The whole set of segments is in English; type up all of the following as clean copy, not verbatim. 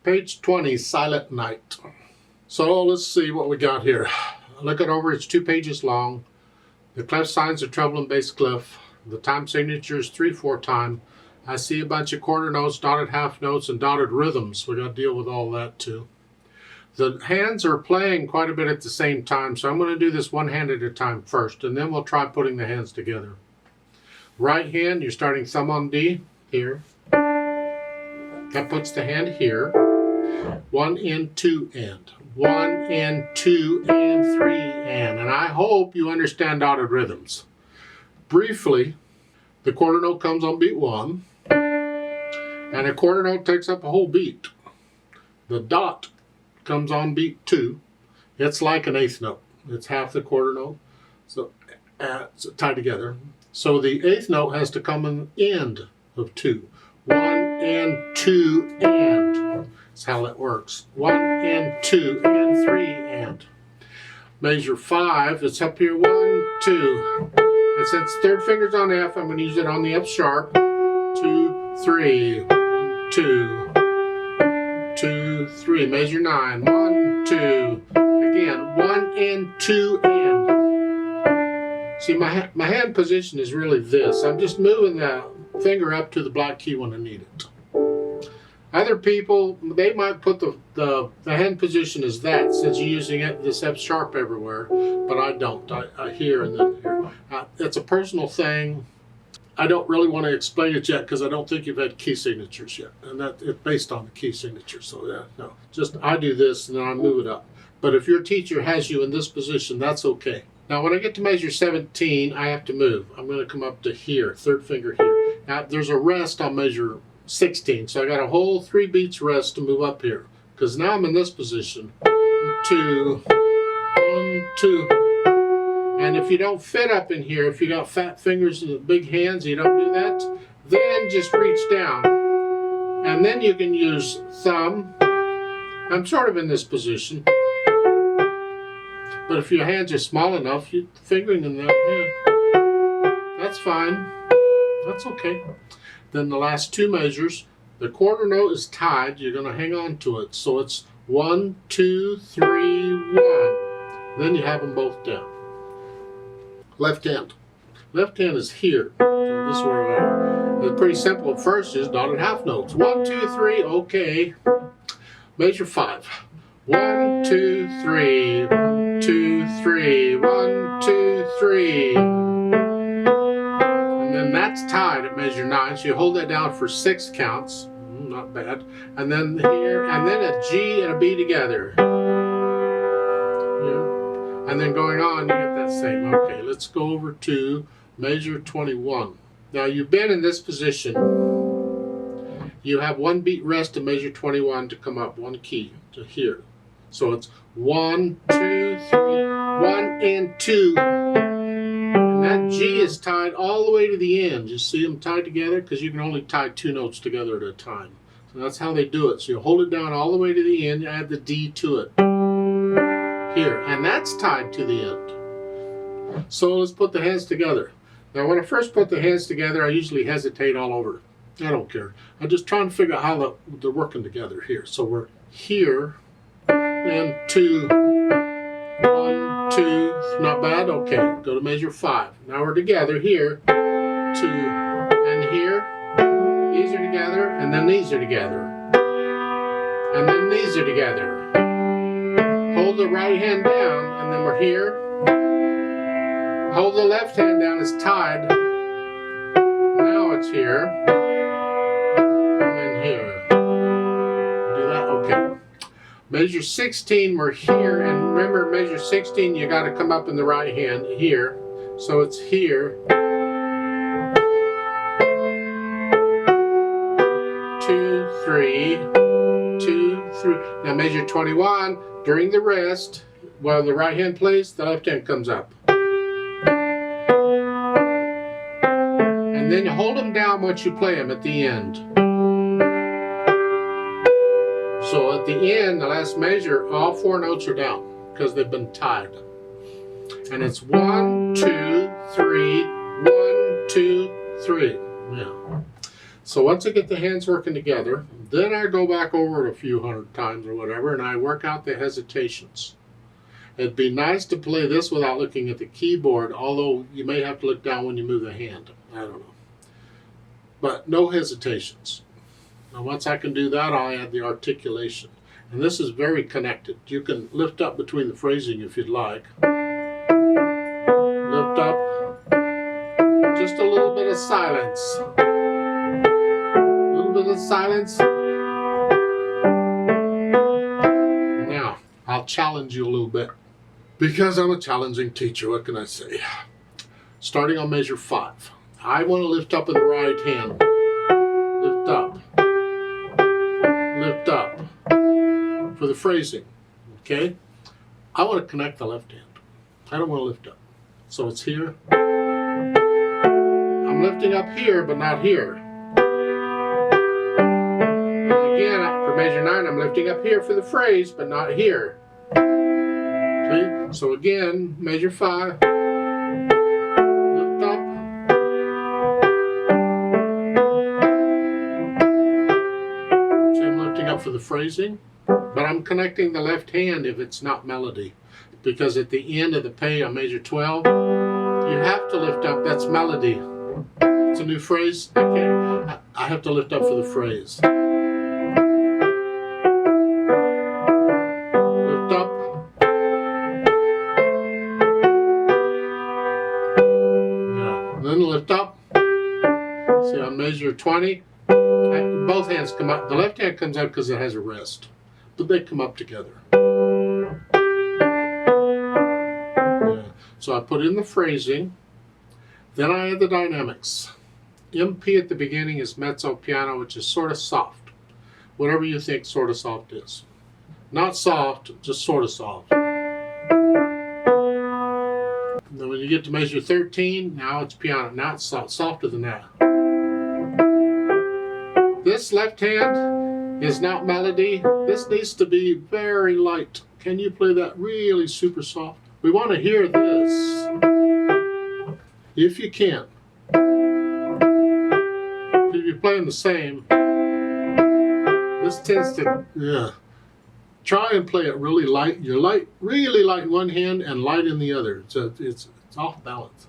Page 20, Silent Night. So let's see what we got here. Look it over, it's 2 pages long. The clef signs are treble and bass clef. The time signature is 3/4 time. I see a bunch of quarter notes, dotted half notes, and dotted rhythms. We got to deal with all that too. The hands are playing quite a bit at the same time, so I'm going to do this one hand at a time first, and then we'll try putting the hands together. Right hand, you're starting thumb on D, here. That puts the hand here. 1 and 2 and. 1 and 2 and 3 and. And I hope you understand dotted rhythms. Briefly, the quarter note comes on beat 1, and a quarter note takes up a whole beat. The dot comes on beat 2. It's like an eighth note. It's half the quarter note, so it's tied together. So the eighth note has to come in the end of 2. 1 and 2 and. That's how that works. 1 and 2 and 3 and. Measure 5. It's up here. 1, 2. And since third finger's on F, I'm going to use it on the F sharp. 2, 3. 1, 2. 2, 3. Measure 9. 1, 2. Again, 1 and 2 and. See, my hand position is really this. I'm just moving the finger up to the black key when I need it. Other people, they might put the hand position as that, since you're using this F sharp everywhere, but I don't. I here and then here. It's a personal thing. I don't really want to explain it yet because I don't think you've had key signatures yet, and that it's based on the key signature. So yeah, no, just I do this and then I move it up. But if your teacher has you in this position, that's okay. Now when I get to measure 17, I have to move. I'm going to come up to here, third finger here. Now there's a rest on measure 16, so I got a whole 3 beats rest to move up here, because now I'm in this position. 2, 1, 2. And if you don't fit up in here, if you got fat fingers and big hands, you don't do that, then just reach down. And then you can use thumb. I'm sort of in this position. But if your hands are small enough, you're fingering in that, yeah. That's fine. That's okay. Then the last 2 measures, the quarter note is tied. You're going to hang on to it. So it's 1, 2, 3, 1. Then you have them both down. Left hand. Left hand is here. So this is where we are. It's pretty simple at first, is dotted half notes. 1, 2, 3, okay. Measure 5. 1, 2, 3, 1, 2, 3, 1, 2, 3. And then that's tied at measure 9, so you hold that down for 6 counts. Not bad. And then here, and then a G and a B together. Yeah. And then going on, you get that same. Okay, let's go over to measure 21. Now you've been in this position. You have 1 beat rest to measure 21 to come up 1 key to here. So it's 1, 2, 3, 1 and 2. And that G is tied all the way to the end. You see them tied together because you can only tie 2 notes together at a time. So that's how they do it. So you hold it down all the way to the end, you add the D to it. Here, and that's tied to the end. So let's put the hands together. Now when I first put the hands together, I usually hesitate all over. I don't care. I'm just trying to figure out how they're working together here. So we're here, and 2, 1, 2, not bad, okay. Go to measure 5. Now we're together here, 2, and here. These are together, and then these are together. And then these are together. Hold the right hand down, and then we're here. Hold the left hand down, it's tied. Now it's here. And then here. Do that, okay. Measure 16, we're here, and remember measure 16, you got to come up in the right hand here. So it's here. 2, 3, 2, 3. Now measure 21, during the rest, while the right hand plays, the left hand comes up. And then you hold them down once you play them at the end. So at the end, the last measure, all 4 notes are down because they've been tied. And it's 1, 2, 3, 1, 2, 3. Yeah. So once I get the hands working together, then I go back over it a few hundred times or whatever, and I work out the hesitations. It'd be nice to play this without looking at the keyboard, although you may have to look down when you move the hand. I don't know. But no hesitations. Now once I can do that, I'll add the articulation. And this is very connected. You can lift up between the phrasing if you'd like. Lift up. Just a little bit of silence. A little bit of silence. Now, I'll challenge you a little bit. Because I'm a challenging teacher, what can I say? Starting on measure 5. I want to lift up in the right hand. Lift up. Lift up. For the phrasing, okay? I want to connect the left hand. I don't want to lift up. So it's here. I'm lifting up here, but not here. And again, for measure 9, I'm lifting up here for the phrase, but not here. See? So again, measure 5. Lift up. So I'm lifting up for the phrasing. But I'm connecting the left hand if it's not melody. Because at the end of the pay on measure 12, you have to lift up, that's melody. It's a new phrase, I have to lift up for the phrase. Lift up. Yeah, and then lift up. See on measure 20, both hands come up. The left hand comes up because it has a rest. But they come up together. Yeah. So I put in the phrasing, then I add the dynamics. MP at the beginning is mezzo piano, which is sort of soft. Whatever you think sort of soft is. Not soft, just sort of soft. And then when you get to measure 13, now it's piano. Now it's softer than that. This left hand is not melody. This needs to be very light. Can you play that really super soft? We want to hear this. If you can. If you're playing the same, this tends to, try and play it really light. You're light, really light in one hand and light in the other. So it's off balance.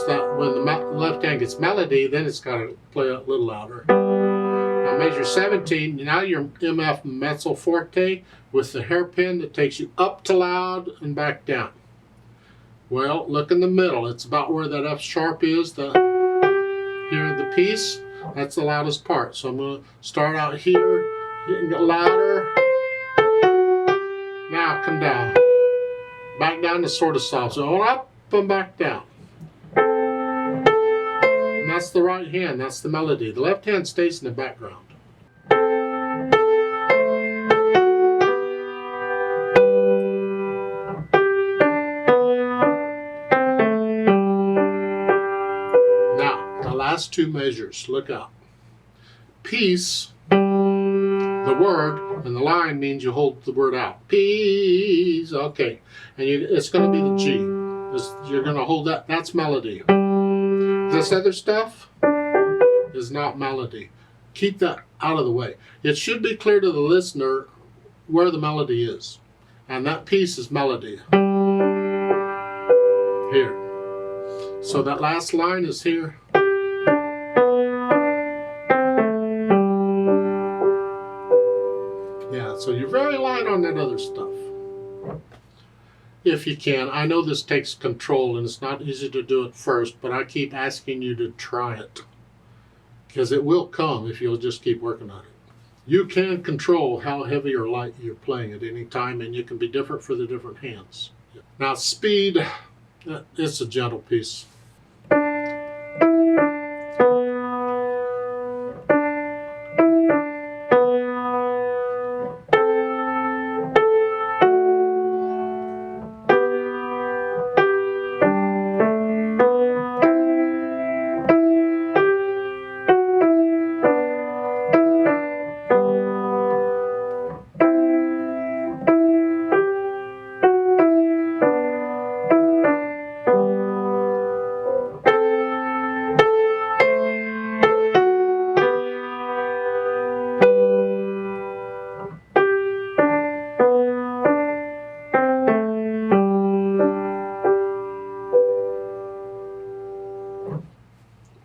That when the left hand gets melody, then it's got to play a little louder. Now measure 17, now you're MF mezzo forte with the hairpin that takes you up to loud and back down. Well, look in the middle. It's about where that F sharp is. Here in the piece, that's the loudest part. So I'm going to start out here, getting it louder. Now come down. Back down to sort of soft. So up and back down. That's the right hand, that's the melody. The left hand stays in the background. Now, the last two measures, look out. Peace, the word, and the line means you hold the word out. Peace, okay. And it's going to be the G. You're going to hold that, that's melody. This other stuff is not melody. Keep that out of the way. It should be clear to the listener where the melody is. And that piece is melody. Here. So that last line is here. Yeah, so you're very light on that other stuff. If you can. I know this takes control and it's not easy to do it first, but I keep asking you to try it. Because it will come if you'll just keep working on it. You can control how heavy or light you're playing at any time, and you can be different for the different hands. Now speed, it's a gentle piece.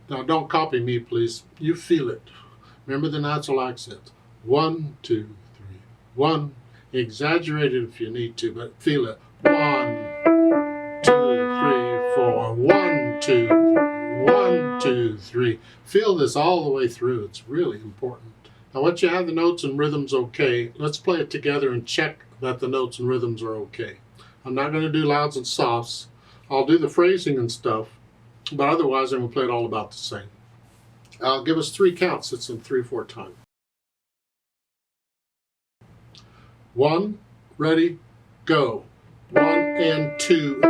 Now don't copy me, please. You feel it. Remember the natural accent. 1, 2, 3. 1. Exaggerate it if you need to, but feel it. 1, 2, 3, 4. 1, 2, 3. 1, 2, 3. Feel this all the way through. It's really important. Now once you have the notes and rhythms okay, let's play it together and check that the notes and rhythms are okay. I'm not going to do louds and softs. I'll do the phrasing and stuff, but otherwise I'm going to play it all about the same. I'll give us 3 counts. It's in 3/4 time. 1, ready, go. 1 and 2.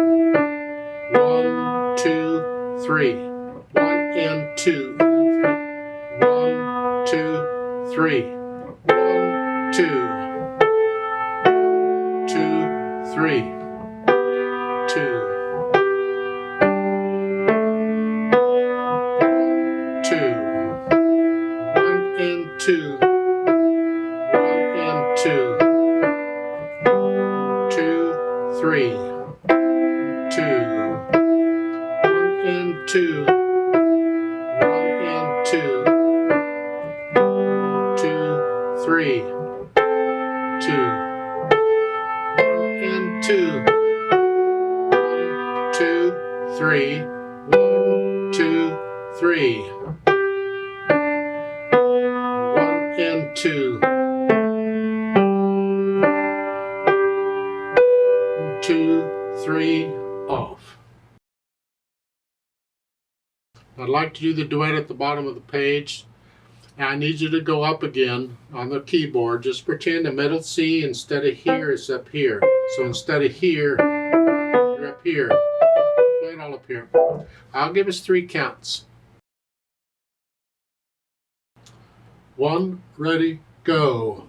1, 2, 3. 1 and 2. 1, 2, 3. 1, 2. 2, 3. 2. 2. 1 and 2. 1 and 2. 2, 3. 2. 1 and 2. 1 and 2. 2, 3. 2. 1 and 2. 1, 2, 3. 1, 2, 3. 1 and 2. 2, 3, off. I'd like to do the duet at the bottom of the page. And I need you to go up again on the keyboard. Just pretend the middle C instead of here is up here. So instead of here, you're up here. Play it all up here. I'll give us 3 counts. 1, ready, go.